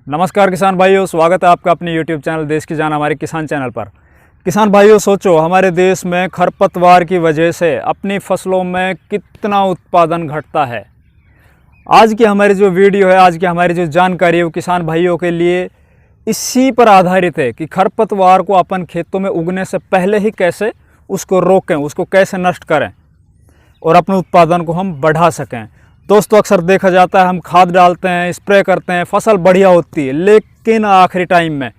नमस्कार किसान भाइयों, स्वागत है आपका अपने YouTube चैनल देश की जान हमारे किसान चैनल पर। किसान भाइयों, सोचो हमारे देश में खरपतवार की वजह से अपनी फसलों में कितना उत्पादन घटता है। आज की हमारी जो वीडियो है, आज की हमारी जो जानकारी है वो किसान भाइयों के लिए इसी पर आधारित है कि खरपतवार को अपन खेतों में उगने से पहले ही कैसे उसको रोकें, उसको कैसे नष्ट करें और अपने उत्पादन को हम बढ़ा सकें। दोस्तों, अक्सर देखा जाता है हम खाद डालते हैं, स्प्रे करते हैं, फसल बढ़िया होती है, लेकिन आखिरी टाइम में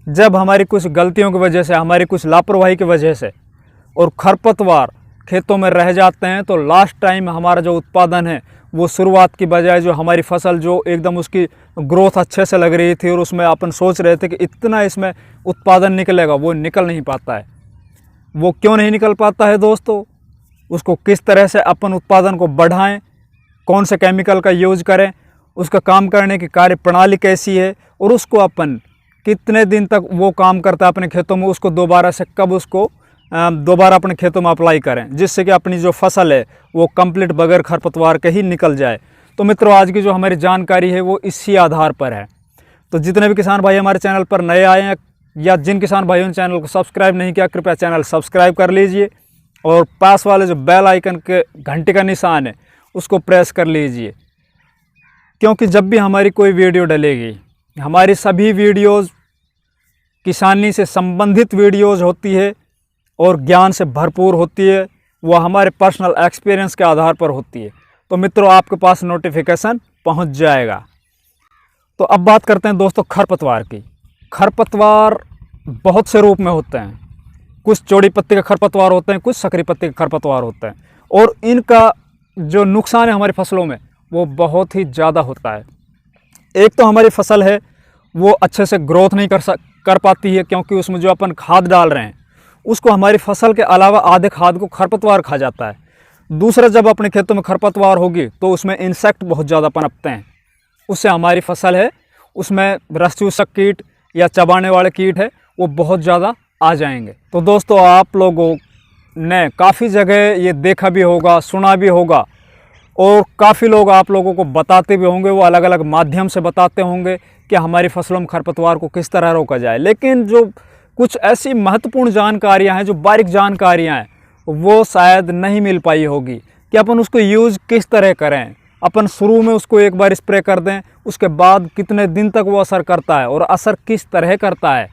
जब हमारी कुछ गलतियों की वजह से, हमारी कुछ लापरवाही की वजह से और खरपतवार खेतों में रह जाते हैं तो लास्ट टाइम हमारा जो उत्पादन है वो शुरुआत की बजाय जो हमारी फसल जो एकदम उसकी ग्रोथ अच्छे से लग रही थी और उसमें अपन सोच रहे थे कि इतना इसमें उत्पादन निकलेगा, वो निकल नहीं पाता है। वो क्यों नहीं निकल पाता है दोस्तों? उसको किस तरह से अपन उत्पादन को बढ़ाएं, कौन से केमिकल का यूज करें, उसका काम करने की कार्य प्रणाली कैसी है और उसको अपन कितने दिन तक वो काम करता है अपने खेतों में, उसको दोबारा से कब उसको दोबारा अपने खेतों में अप्लाई करें जिससे कि अपनी जो फसल है वो कंप्लीट बगैर खरपतवार के ही निकल जाए। तो मित्रों, आज की जो हमारी जानकारी है वो इसी आधार पर है। तो जितने भी किसान भाई हमारे चैनल पर नए आए हैं या जिन किसान भाइयों ने चैनल को सब्सक्राइब नहीं किया, कृपया चैनल सब्सक्राइब कर लीजिए और पास वाले जो बेल आइकन के घंटे का निशान है उसको प्रेस कर लीजिए, क्योंकि जब भी हमारी कोई वीडियो डलेगी, हमारी सभी वीडियोस किसानी से संबंधित वीडियोस होती है और ज्ञान से भरपूर होती है, वो हमारे पर्सनल एक्सपीरियंस के आधार पर होती है। तो मित्रों, आपके पास नोटिफिकेशन पहुंच जाएगा। तो अब बात करते हैं दोस्तों खरपतवार की। खरपतवार बहुत से रूप में होते हैं, कुछ चौड़ी पत्ती के खरपतवार होते हैं, कुछ सकरी पत्ती के खरपतवार होते हैं और इनका जो नुकसान है हमारी फसलों में वो बहुत ही ज़्यादा होता है। एक तो हमारी फसल है वो अच्छे से ग्रोथ नहीं कर पाती है, क्योंकि उसमें जो अपन खाद डाल रहे हैं उसको हमारी फसल के अलावा आधे खाद को खरपतवार खा जाता है। दूसरा, जब अपने खेतों में खरपतवार होगी तो उसमें इंसेक्ट बहुत ज़्यादा पनपते हैं, उससे हमारी फसल है उसमें रस चूसक कीट या चबाने वाले कीट है वो बहुत ज़्यादा आ जाएंगे। तो दोस्तों, आप लोगों ने काफ़ी जगह ये देखा भी होगा, सुना भी होगा और काफ़ी लोग आप लोगों को बताते भी होंगे, वो अलग अलग माध्यम से बताते होंगे कि हमारी फसलों में खरपतवार को किस तरह रोका जाए। लेकिन जो कुछ ऐसी महत्वपूर्ण जानकारियां हैं, जो बारीक जानकारियां हैं, वो शायद नहीं मिल पाई होगी कि अपन उसको यूज़ किस तरह करें। अपन शुरू में उसको एक बार स्प्रे कर दें, उसके बाद कितने दिन तक वो असर करता है और असर किस तरह करता है,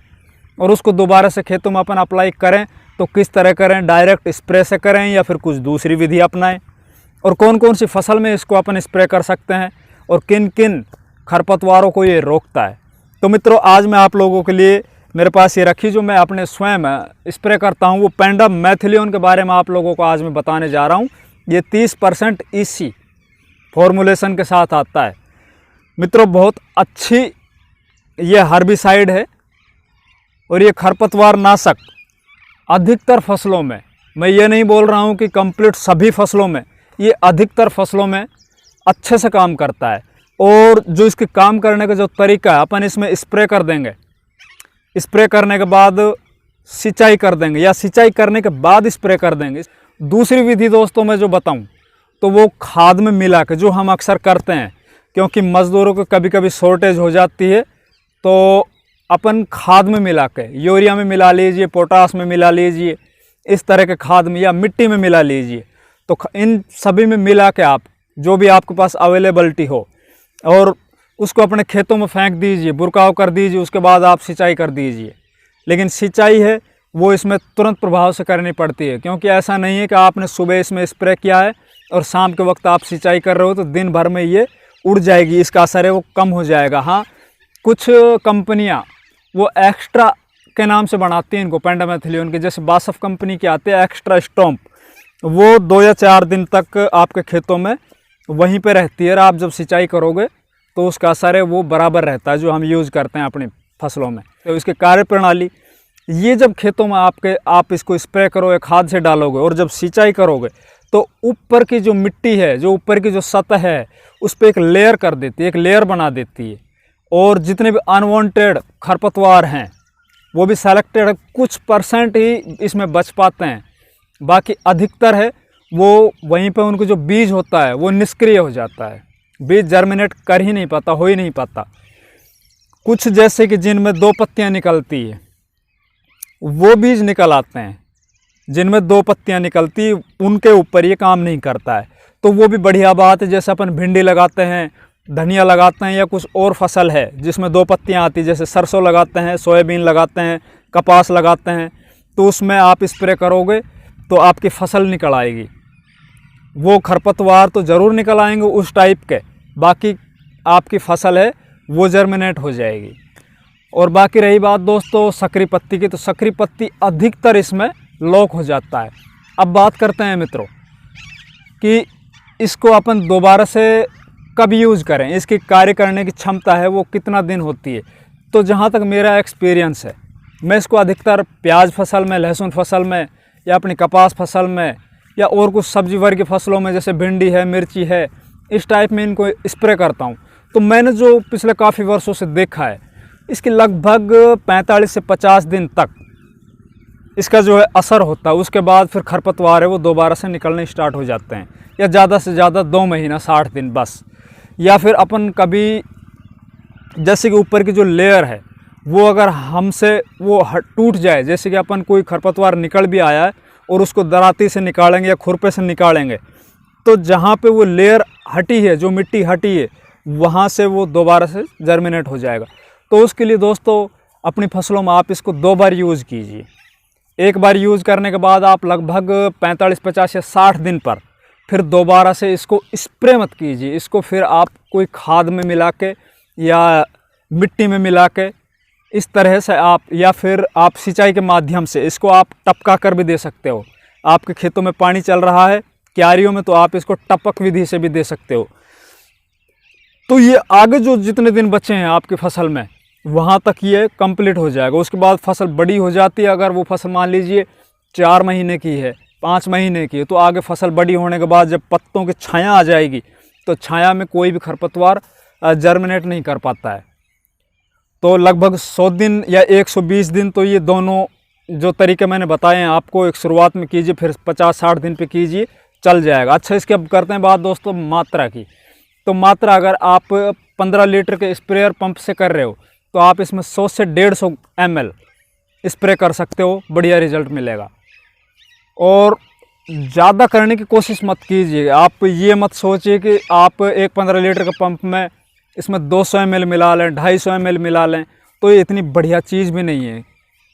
और उसको दोबारा से खेतों में अपन अप्लाई करें तो किस तरह करें, डायरेक्ट स्प्रे से करें या फिर कुछ दूसरी विधि अपनाएं, और कौन कौन सी फसल में इसको अपन स्प्रे कर सकते हैं और किन किन खरपतवारों को ये रोकता है। तो मित्रों, आज मैं आप लोगों के लिए मेरे पास ये रखी जो मैं अपने स्वयं स्प्रे करता हूँ, वो पेंडामेथिलिन के बारे में आप लोगों को आज मैं बताने जा रहा हूँ। ये 30% EC फॉर्मुलेशन के साथ आता है। मित्रों, बहुत अच्छी ये हर्बिसाइड है और ये खरपतवार नाशक अधिकतर फसलों में, मैं ये नहीं बोल रहा हूँ कि कंप्लीट सभी फसलों में, ये अधिकतर फसलों में अच्छे से काम करता है। और जो इसके काम करने का जो तरीका है, अपन इसमें स्प्रे कर देंगे, स्प्रे करने के बाद सिंचाई कर देंगे या सिंचाई करने के बाद स्प्रे कर देंगे। दूसरी विधि दोस्तों मैं जो बताऊं तो वो खाद में मिला के, जो हम अक्सर करते हैं, क्योंकि मज़दूरों को कभी कभी शॉर्टेज हो जाती है, तो अपन खाद में मिला के, यूरिया में मिला लीजिए, पोटास में मिला लीजिए, इस तरह के खाद में या मिट्टी में मिला लीजिए। तो इन सभी में मिला के आप जो भी आपके पास अवेलेबिलिटी हो और उसको अपने खेतों में फेंक दीजिए, बुरकाव कर दीजिए, उसके बाद आप सिंचाई कर दीजिए। लेकिन सिंचाई है वो इसमें तुरंत प्रभाव से करनी पड़ती है, क्योंकि ऐसा नहीं है कि आपने सुबह इसमें स्प्रे किया है और शाम के वक्त आप सिंचाई कर रहे हो तो दिन भर में ये उड़ जाएगी, इसका असर है वो कम हो जाएगा। हाँ, कुछ कंपनियाँ वो एक्स्ट्रा के नाम से बनाती हैं इनको, पेंडामेथिलिन के, जैसे बासफ कंपनी के आते हैं एक्स्ट्रा स्टॉम्प, वो 2 या 4 दिन तक आपके खेतों में वहीं पे रहती है और आप जब सिंचाई करोगे तो उसका असर है वो बराबर रहता है जो हम यूज़ करते हैं अपनी फसलों में। तो इसकी कार्य प्रणाली ये, जब खेतों में आप इसको स्प्रे करोगे, खाद से डालोगे और जब सिंचाई करोगे तो ऊपर की जो मिट्टी है, जो ऊपर की जो सतह है, उस पर एक लेयर कर देती है, एक लेयर बना देती है, और जितने भी अनवांटेड खरपतवार हैं वो भी सेलेक्टेड है, कुछ % ही इसमें बच पाते हैं, बाकी अधिकतर है वो वहीं पे उनको जो बीज होता है वो निष्क्रिय हो जाता है, बीज जर्मिनेट कर ही नहीं पाता, हो ही नहीं पाता। कुछ जैसे कि जिनमें 2 पत्तियां निकलती है वो बीज निकल आते हैं, जिनमें 2 पत्तियां निकलती उनके ऊपर ये काम नहीं करता है। तो वो भी बढ़िया बात है। जैसे अपन भिंडी लगाते हैं, धनिया लगाते हैं या कुछ और फसल है जिसमें 2 पत्तियां आती, जैसे सरसों लगाते हैं, सोयाबीन लगाते हैं, कपास लगाते हैं, तो उसमें आप स्प्रे करोगे तो आपकी फसल निकल आएगी। वो खरपतवार तो ज़रूर निकल आएंगे उस टाइप के, बाकी आपकी फसल है वो जर्मिनेट हो जाएगी। और बाकी रही बात दोस्तों सकरी पत्ती की, तो सकरी पत्ती अधिकतर इसमें लॉक हो जाता है। अब बात करते हैं मित्रों कि इसको अपन दोबारा से कब यूज़ करें, इसकी कार्य करने की क्षमता है वो कितना दिन होती है। तो जहाँ तक मेरा एक्सपीरियंस है, मैं इसको अधिकतर प्याज फसल में, लहसुन फसल में, या अपनी कपास फसल में, या और कुछ सब्जी वर्ग की फसलों में जैसे भिंडी है, मिर्ची है, इस टाइप में इनको स्प्रे करता हूँ। तो मैंने जो पिछले काफ़ी वर्षों से देखा है, इसकी लगभग 45 से 50 दिन तक इसका जो है असर होता है। उसके बाद फिर खरपतवार है वो दोबारा से निकलने स्टार्ट हो जाते हैं, या ज़्यादा से ज़्यादा 2 महीना 60 दिन बस। या फिर अपन कभी जैसे कि ऊपर की जो लेयर है वो अगर हमसे वो टूट जाए, जैसे कि अपन कोई खरपतवार निकल भी आया है और उसको दराती से निकालेंगे या खुरपे से निकालेंगे, तो जहाँ पे वो लेयर हटी है, जो मिट्टी हटी है, वहाँ से वो दोबारा से जर्मिनेट हो जाएगा। तो उसके लिए दोस्तों अपनी फसलों में आप इसको 2 बार यूज़ कीजिए। एक बार यूज़ करने के बाद आप लगभग 45, 50 या 60 दिन पर फिर दोबारा से इसको स्प्रे मत कीजिए। इसको फिर आप कोई खाद में मिला के या मिट्टी में मिला के इस तरह से आप, या फिर आप सिंचाई के माध्यम से इसको आप टपका कर भी दे सकते हो। आपके खेतों में पानी चल रहा है, क्यारियों में, तो आप इसको टपक विधि से भी दे सकते हो। तो ये आगे जो जितने दिन बचे हैं आपकी फसल में, वहाँ तक ये कंप्लीट हो जाएगा। उसके बाद फसल बड़ी हो जाती है। अगर वो फसल मान लीजिए 4 महीने की है, 5 महीने की है, तो आगे फसल बड़ी होने के बाद जब पत्तों की छाया आ जाएगी, तो छाया में कोई भी खरपतवार जर्मिनेट नहीं कर पाता है। तो लगभग 100 दिन या 120 दिन, तो ये दोनों जो तरीके मैंने बताए हैं आपको, एक शुरुआत में कीजिए, फिर 50-60 दिन पे कीजिए, चल जाएगा। अच्छा, इसके अब करते हैं बात दोस्तों मात्रा की। तो मात्रा अगर आप 15 लीटर के स्प्रेयर पंप से कर रहे हो, तो आप इसमें 100 से 150 ml स्प्रे कर सकते हो, बढ़िया रिजल्ट मिलेगा। और ज़्यादा करने की कोशिश मत कीजिए। आप ये मत सोचिए कि आप एक 15 लीटर के पंप में इसमें 200 ml मिला लें, 250 ml मिला लें, तो ये इतनी बढ़िया चीज़ भी नहीं है।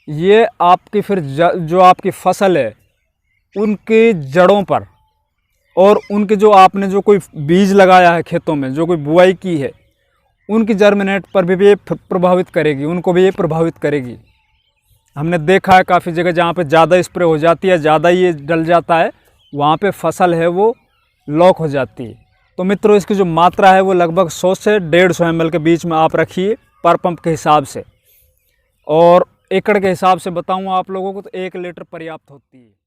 ये आपकी फिर जो आपकी फसल है उनकी जड़ों पर, और उनके जो आपने जो कोई बीज लगाया है खेतों में, जो कोई बुआई की है, उनकी जर्मिनेट पर भी ये प्रभावित करेगी, उनको भी ये प्रभावित करेगी। हमने देखा है काफ़ी जगह जहाँ पे ज़्यादा स्प्रे हो जाती है, ज़्यादा ये डल जाता है, वहाँ पे फसल है वो लॉक हो जाती है। तो मित्रों, इसकी जो मात्रा है वो लगभग 100 से 150 ml के बीच में आप रखिए पर पंप के हिसाब से। और एकड़ के हिसाब से बताऊँ आप लोगों को, तो 1 लीटर पर्याप्त होती है।